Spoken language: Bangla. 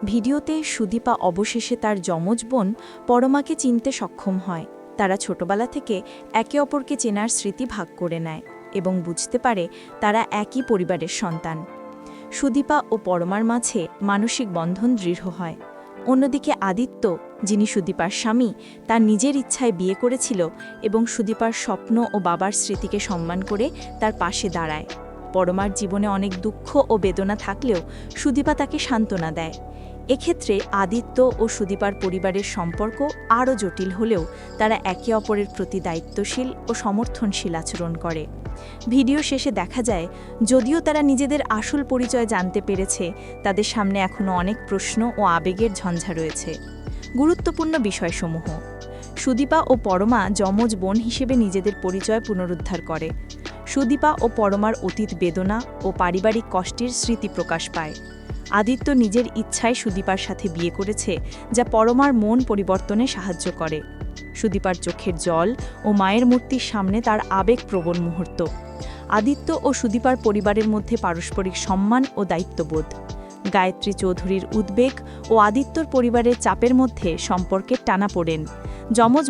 ভিডিওতে সুদীপা অবশেষে তার যমজ বোন পরমাকে চিনতে সক্ষম হয়। তারা ছোটবেলা থেকে একে অপরকে চেনার স্মৃতি ভাগ করে নেয় এবং বুঝতে পারে তারা একই পরিবারের সন্তান। সুদীপা ও পরমার মাঝে মানসিক বন্ধন দৃঢ় হয়। অন্যদিকে আদিত্য, যিনি সুদীপার স্বামী, তার নিজের ইচ্ছায় বিয়ে করেছিল এবং সুদীপার স্বপ্ন ও বাবার স্মৃতিকে সম্মান করে তার পাশে দাঁড়ায়। পরমার জীবনে অনেক দুঃখ ও বেদনা থাকলেও সুদীপা তাকে সান্ত্বনা দেয়। এক্ষেত্রে আদিত্য ও সুদীপার পরিবারের সম্পর্ক আরও জটিল হলেও তারা একে অপরের প্রতি দায়িত্বশীল ও সমর্থনশীল আচরণ করে। ভিডিও শেষে দেখা যায়, যদিও তারা নিজেদের আসল পরিচয় জানতে পেরেছে, তাদের সামনে এখনও অনেক প্রশ্ন ও আবেগের ঝঞ্ঝা রয়েছে। গুরুত্বপূর্ণ বিষয়সমূহ: সুদীপা ও পরমা যমজ বোন হিসেবে নিজেদের পরিচয় পুনরুদ্ধার করে। সুদীপা ও পরমার অতীত বেদনা ও পারিবারিক কষ্টের স্মৃতি প্রকাশ পায়। আদিত্য নিজের ইচ্ছায় সুদীপার সাথে বিয়ে করেছে, যা পরমার মন পরিবর্তনে সাহায্য করে। সুদীপার চোখের জল ও মায়ের মূর্তির সামনে তার আবেগপ্রবণ মুহূর্ত। আদিত্য ও সুদীপার পরিবারের মধ্যে পারস্পরিক সম্মান ও দায়িত্ববোধ। গায়ত্রী চৌধুরীর উদ্বেগ ও আদিত্যর পরিবারের চাপের মধ্যে সম্পর্কের টানাপোড়েন। যমজ